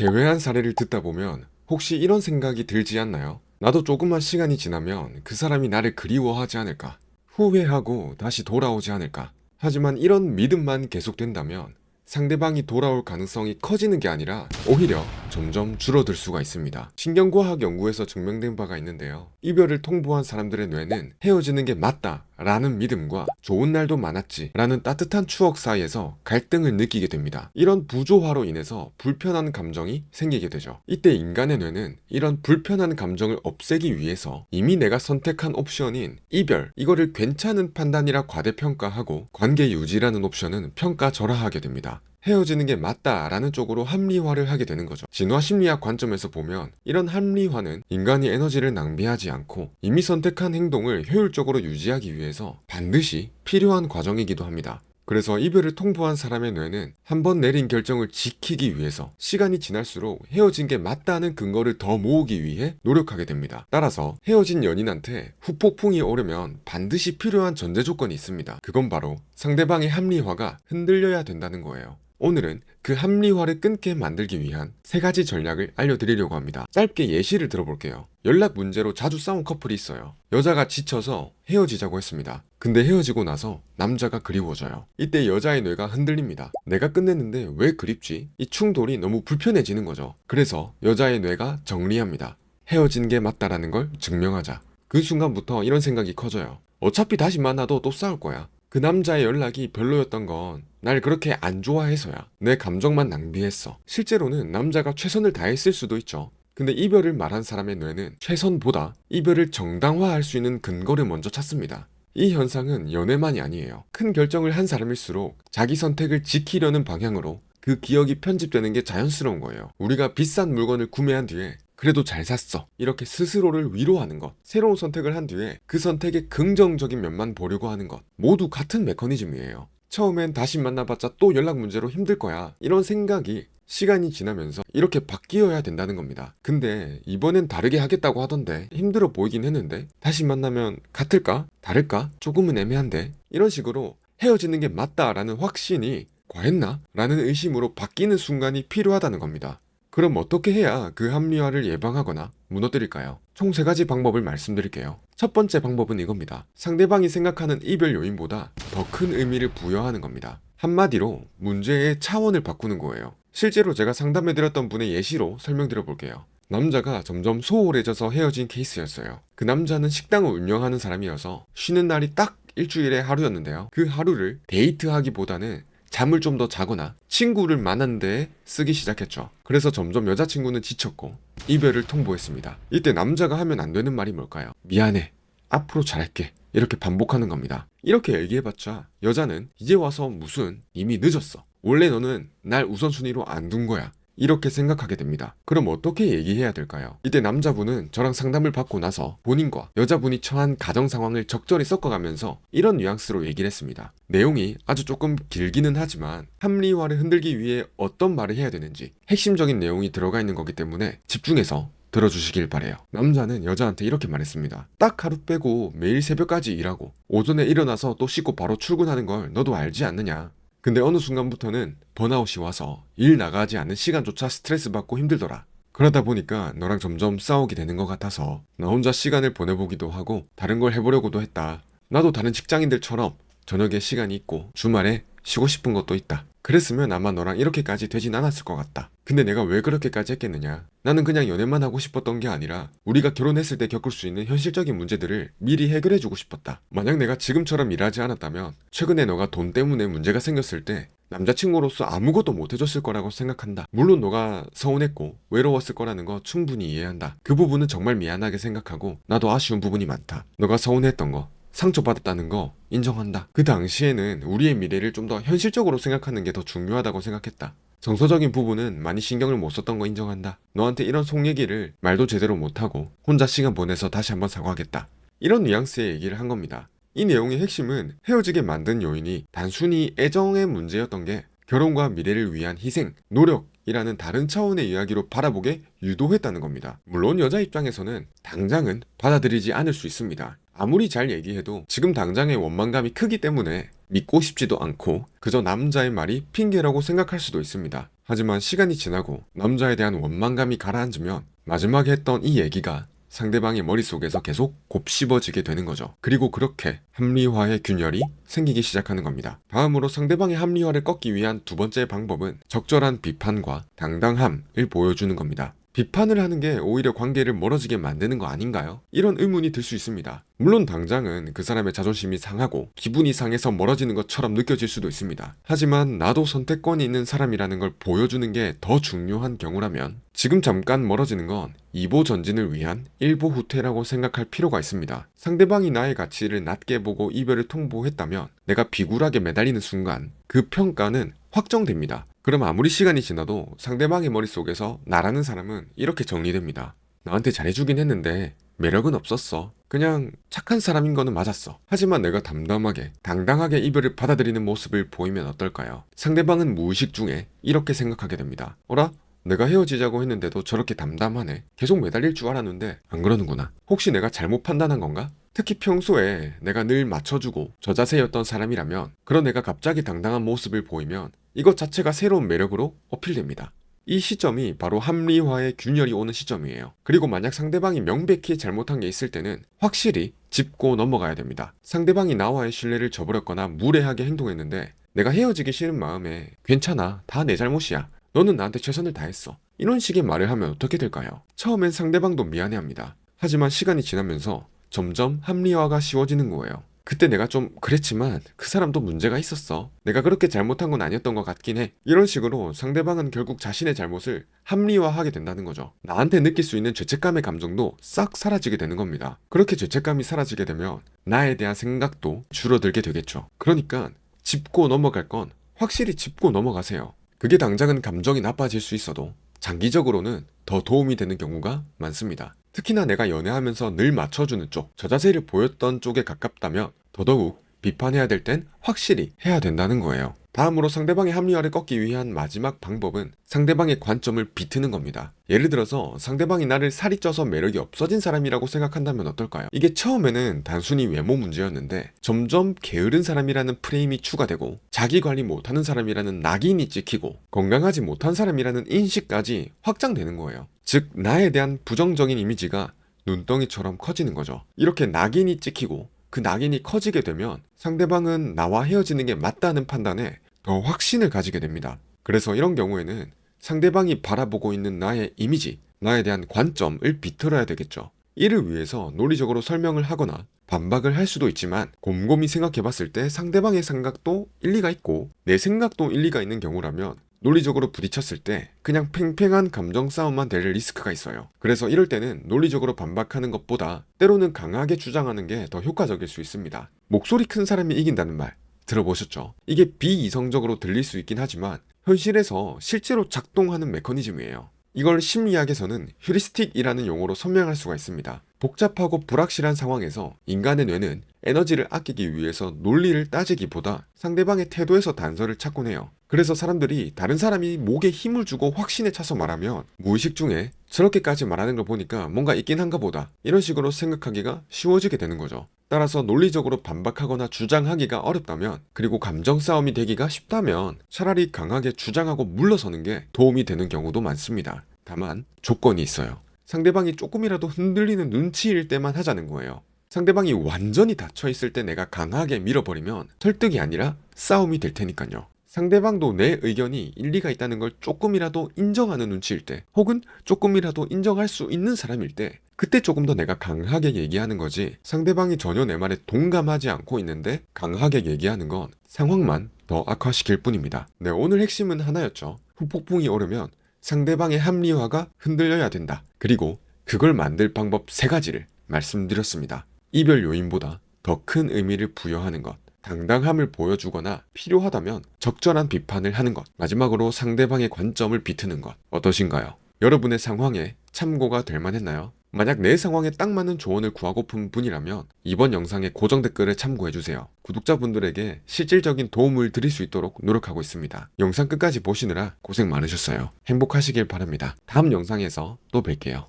제외한 사례를 듣다 보면 혹시 이런 생각이 들지 않나요? 나도 조금만 시간이 지나면 그 사람이 나를 그리워하지 않을까? 후회하고 다시 돌아오지 않을까? 하지만 이런 믿음만 계속된다면 상대방이 돌아올 가능성이 커지는 게 아니라 오히려 점점 줄어들 수가 있습니다. 신경과학 연구에서 증명된 바가 있는데요. 이별을 통보한 사람들의 뇌는 헤어지는 게 맞다 라는 믿음과 좋은 날도 많았지 라는 따뜻한 추억 사이에서 갈등을 느끼게 됩니다. 이런 부조화로 인해서 불편한 감정이 생기게 되죠. 이때 인간의 뇌는 이런 불편한 감정을 없애기 위해서 이미 내가 선택한 옵션인 이별, 이거를 괜찮은 판단이라 과대평가하고 관계 유지라는 옵션은 평가절하하게 됩니다. 헤어지는 게 맞다라는 쪽으로 합리화를 하게 되는 거죠. 진화 심리학 관점에서 보면 이런 합리화는 인간이 에너지를 낭비하지 않고 이미 선택한 행동을 효율적으로 유지하기 위해서 반드시 필요한 과정이기도 합니다. 그래서 이별을 통보한 사람의 뇌는 한번 내린 결정을 지키기 위해서 시간이 지날수록 헤어진 게 맞다는 근거를 더 모으기 위해 노력하게 됩니다. 따라서 헤어진 연인한테 후폭풍이 오려면 반드시 필요한 전제 조건이 있습니다. 그건 바로 상대방의 합리화가 흔들려야 된다는 거예요. 오늘은 그 합리화를 끊게 만들기 위한 3가지 전략을 알려드리려고 합니다. 짧게 예시를 들어볼게요. 연락 문제로 자주 싸운 커플이 있어요. 여자가 지쳐서 헤어지자고 했습니다. 근데 헤어지고 나서 남자가 그리워져요. 이때 여자의 뇌가 흔들립니다. 내가 끝냈는데 왜 그립지? 이 충돌이 너무 불편해지는 거죠. 그래서 여자의 뇌가 정리합니다. 헤어진 게 맞다라는 걸 증명하자. 그 순간부터 이런 생각이 커져요. 어차피 다시 만나도 또 싸울 거야. 그 남자의 연락이 별로였던 건 날 그렇게 안 좋아해서야. 내 감정만 낭비했어. 실제로는 남자가 최선을 다했을 수도 있죠. 근데 이별을 말한 사람의 뇌는 최선보다 이별을 정당화할 수 있는 근거를 먼저 찾습니다. 이 현상은 연애만이 아니에요. 큰 결정을 한 사람일수록 자기 선택을 지키려는 방향으로 그 기억이 편집되는 게 자연스러운 거예요. 우리가 비싼 물건을 구매한 뒤에 그래도 잘 샀어, 이렇게 스스로를 위로하는 것, 새로운 선택을 한 뒤에 그 선택의 긍정적인 면만 보려고 하는 것, 모두 같은 메커니즘이에요. 처음엔 다시 만나봤자 또 연락 문제로 힘들 거야, 이런 생각이 시간이 지나면서 이렇게 바뀌어야 된다는 겁니다. 근데 이번엔 다르게 하겠다고 하던데, 힘들어 보이긴 했는데 다시 만나면 같을까? 다를까? 조금은 애매한데, 이런 식으로 헤어지는 게 맞다라는 확신이 과했나? 라는 의심으로 바뀌는 순간이 필요하다는 겁니다. 그럼 어떻게 해야 그 합리화를 예방하거나 무너뜨릴까요? 총 3가지 방법을 말씀드릴게요. 첫 번째 방법은 이겁니다. 상대방이 생각하는 이별 요인보다 더 큰 의미를 부여하는 겁니다. 한마디로 문제의 차원을 바꾸는 거예요. 실제로 제가 상담해드렸던 분의 예시로 설명드려 볼게요. 남자가 점점 소홀해져서 헤어진 케이스였어요. 그 남자는 식당을 운영하는 사람이어서 쉬는 날이 딱 일주일에 하루였는데요. 그 하루를 데이트하기보다는 잠을 좀 더 자거나 친구를 만나는 데에 쓰기 시작했죠. 그래서 점점 여자친구는 지쳤고 이별을 통보했습니다. 이때 남자가 하면 안 되는 말이 뭘까요? 미안해, 앞으로 잘할게, 이렇게 반복하는 겁니다. 이렇게 얘기해봤자 여자는 이제 와서 무슨, 이미 늦었어, 원래 너는 날 우선순위로 안 둔 거야, 이렇게 생각하게 됩니다. 그럼 어떻게 얘기해야 될까요? 이때 남자분은 저랑 상담을 받고 나서 본인과 여자분이 처한 가정 상황을 적절히 섞어가면서 이런 뉘앙스로 얘기를 했습니다. 내용이 아주 조금 길기는 하지만 합리화를 흔들기 위해 어떤 말을 해야 되는지 핵심적인 내용이 들어가 있는 거기 때문에 집중해서 들어주시길 바래요. 남자는 여자한테 이렇게 말했습니다. 딱 하루 빼고 매일 새벽까지 일하고 오전에 일어나서 또 씻고 바로 출근하는 걸 너도 알지 않느냐. 근데 어느 순간부터는 번아웃이 와서 일 나가지 않는 시간조차 스트레스 받고 힘들더라. 그러다 보니까 너랑 점점 싸우게 되는 것 같아서 나 혼자 시간을 보내보기도 하고 다른 걸 해보려고도 했다. 나도 다른 직장인들처럼 저녁에 시간이 있고 주말에 쉬고 싶은 것도 있다. 그랬으면 아마 너랑 이렇게까지 되진 않았을 것 같다. 근데 내가 왜 그렇게까지 했겠느냐. 나는 그냥 연애만 하고 싶었던 게 아니라 우리가 결혼했을 때 겪을 수 있는 현실적인 문제들을 미리 해결해주고 싶었다. 만약 내가 지금처럼 일하지 않았다면 최근에 너가 돈 때문에 문제가 생겼을 때 남자친구로서 아무것도 못해줬을 거라고 생각한다. 물론 너가 서운했고 외로웠을 거라는 거 충분히 이해한다. 그 부분은 정말 미안하게 생각하고 나도 아쉬운 부분이 많다. 너가 서운했던 거, 상처받았다는 거 인정한다. 그 당시에는 우리의 미래를 좀 더 현실적으로 생각하는 게 더 중요하다고 생각했다. 정서적인 부분은 많이 신경을 못 썼던 거 인정한다. 너한테 이런 속 얘기를 말도 제대로 못하고 혼자 시간 보내서 다시 한번 사과하겠다. 이런 뉘앙스의 얘기를 한 겁니다. 이 내용의 핵심은 헤어지게 만든 요인이 단순히 애정의 문제였던 게 결혼과 미래를 위한 희생, 노력이라는 다른 차원의 이야기로 바라보게 유도했다는 겁니다. 물론 여자 입장에서는 당장은 받아들이지 않을 수 있습니다. 아무리 잘 얘기해도 지금 당장의 원망감이 크기 때문에 믿고 싶지도 않고 그저 남자의 말이 핑계라고 생각할 수도 있습니다. 하지만 시간이 지나고 남자에 대한 원망감이 가라앉으면 마지막에 했던 이 얘기가 상대방의 머릿속에서 계속 곱씹어지게 되는 거죠. 그리고 그렇게 합리화의 균열이 생기기 시작하는 겁니다. 다음으로 상대방의 합리화를 꺾기 위한 두 번째 방법은 적절한 비판과 당당함을 보여주는 겁니다. 비판을 하는 게 오히려 관계를 멀어지게 만드는 거 아닌가요? 이런 의문이 들 수 있습니다. 물론 당장은 그 사람의 자존심이 상하고 기분이 상해서 멀어지는 것처럼 느껴질 수도 있습니다. 하지만 나도 선택권이 있는 사람이라는 걸 보여주는 게 더 중요한 경우라면 지금 잠깐 멀어지는 건 2보 전진을 위한 1보 후퇴라고 생각할 필요가 있습니다. 상대방이 나의 가치를 낮게 보고 이별을 통보했다면 내가 비굴하게 매달리는 순간 그 평가는 확정됩니다. 그럼 아무리 시간이 지나도 상대방의 머릿속에서 나라는 사람은 이렇게 정리됩니다. 나한테 잘해주긴 했는데 매력은 없었어. 그냥 착한 사람인 거는 맞았어. 하지만 내가 담담하게 당당하게 이별을 받아들이는 모습을 보이면 어떨까요? 상대방은 무의식 중에 이렇게 생각하게 됩니다. 어라? 내가 헤어지자고 했는데도 저렇게 담담하네. 계속 매달릴 줄 알았는데 안 그러는구나. 혹시 내가 잘못 판단한 건가? 특히 평소에 내가 늘 맞춰주고 저자세였던 사람이라면 그런 내가 갑자기 당당한 모습을 보이면 이것 자체가 새로운 매력으로 어필됩니다. 이 시점이 바로 합리화의 균열이 오는 시점이에요. 그리고 만약 상대방이 명백히 잘못한 게 있을 때는 확실히 짚고 넘어가야 됩니다. 상대방이 나와의 신뢰를 저버렸거나 무례하게 행동했는데 내가 헤어지기 싫은 마음에 괜찮아, 다 내 잘못이야. 너는 나한테 최선을 다했어. 이런 식의 말을 하면 어떻게 될까요? 처음엔 상대방도 미안해합니다. 하지만 시간이 지나면서 점점 합리화가 쉬워지는 거예요. 그때 내가 좀 그랬지만 그 사람도 문제가 있었어. 내가 그렇게 잘못한 건 아니었던 것 같긴 해. 이런 식으로 상대방은 결국 자신의 잘못을 합리화하게 된다는 거죠. 나한테 느낄 수 있는 죄책감의 감정도 싹 사라지게 되는 겁니다. 그렇게 죄책감이 사라지게 되면 나에 대한 생각도 줄어들게 되겠죠. 그러니까 짚고 넘어갈 건 확실히 짚고 넘어가세요. 그게 당장은 감정이 나빠질 수 있어도 장기적으로는 더 도움이 되는 경우가 많습니다. 특히나 내가 연애하면서 늘 맞춰주는 쪽, 저자세를 보였던 쪽에 가깝다면 더더욱 비판해야 될 땐 확실히 해야 된다는 거예요. 다음으로 상대방의 합리화를 꺾기 위한 마지막 방법은 상대방의 관점을 비트는 겁니다. 예를 들어서 상대방이 나를 살이 쪄서 매력이 없어진 사람이라고 생각한다면 어떨까요? 이게 처음에는 단순히 외모 문제였는데 점점 게으른 사람이라는 프레임이 추가되고 자기 관리 못하는 사람이라는 낙인이 찍히고 건강하지 못한 사람이라는 인식까지 확장되는 거예요. 즉 나에 대한 부정적인 이미지가 눈덩이처럼 커지는 거죠. 이렇게 낙인이 찍히고 그 낙인이 커지게 되면 상대방은 나와 헤어지는 게 맞다는 판단에 더 확신을 가지게 됩니다. 그래서 이런 경우에는 상대방이 바라보고 있는 나의 이미지, 나에 대한 관점을 비틀어야 되겠죠. 이를 위해서 논리적으로 설명을 하거나 반박을 할 수도 있지만 곰곰이 생각해 봤을 때 상대방의 생각도 일리가 있고 내 생각도 일리가 있는 경우라면 논리적으로 부딪혔을 때 그냥 팽팽한 감정 싸움만 될 리스크가 있어요. 그래서 이럴 때는 논리적으로 반박하는 것보다 때로는 강하게 주장하는 게 더 효과적일 수 있습니다. 목소리 큰 사람이 이긴다는 말 들어보셨죠? 이게 비이성적으로 들릴 수 있긴 하지만 현실에서 실제로 작동하는 메커니즘이에요. 이걸 심리학에서는 휴리스틱이라는 용어로 설명할 수가 있습니다. 복잡하고 불확실한 상황에서 인간의 뇌는 에너지를 아끼기 위해서 논리를 따지기보다 상대방의 태도에서 단서를 찾곤 해요. 그래서 사람들이 다른 사람이 목에 힘을 주고 확신에 차서 말하면 무의식 중에 저렇게까지 말하는 걸 보니까 뭔가 있긴 한가 보다 이런 식으로 생각하기가 쉬워지게 되는 거죠. 따라서 논리적으로 반박하거나 주장하기가 어렵다면 그리고 감정 싸움이 되기가 쉽다면 차라리 강하게 주장하고 물러서는 게 도움이 되는 경우도 많습니다. 다만 조건이 있어요. 상대방이 조금이라도 흔들리는 눈치일 때만 하자는 거예요. 상대방이 완전히 닫혀있을 때 내가 강하게 밀어버리면 설득이 아니라 싸움이 될 테니까요. 상대방도 내 의견이 일리가 있다는 걸 조금이라도 인정하는 눈치일 때 혹은 조금이라도 인정할 수 있는 사람일 때 그때 조금 더 내가 강하게 얘기하는 거지 상대방이 전혀 내 말에 동감하지 않고 있는데 강하게 얘기하는 건 상황만 더 악화시킬 뿐입니다. 네, 오늘 핵심은 하나였죠. 후폭풍이 오르면 상대방의 합리화가 흔들려야 된다. 그리고 그걸 만들 방법 3가지를 말씀드렸습니다. 이별 요인보다 더 큰 의미를 부여하는 것, 당당함을 보여주거나 필요하다면 적절한 비판을 하는 것, 마지막으로 상대방의 관점을 비트는 것. 어떠신가요? 여러분의 상황에 참고가 될 만했나요? 만약 내 상황에 딱 맞는 조언을 구하고픈 분이라면 이번 영상의 고정 댓글을 참고해주세요. 구독자분들에게 실질적인 도움을 드릴 수 있도록 노력하고 있습니다. 영상 끝까지 보시느라 고생 많으셨어요. 행복하시길 바랍니다. 다음 영상에서 또 뵐게요.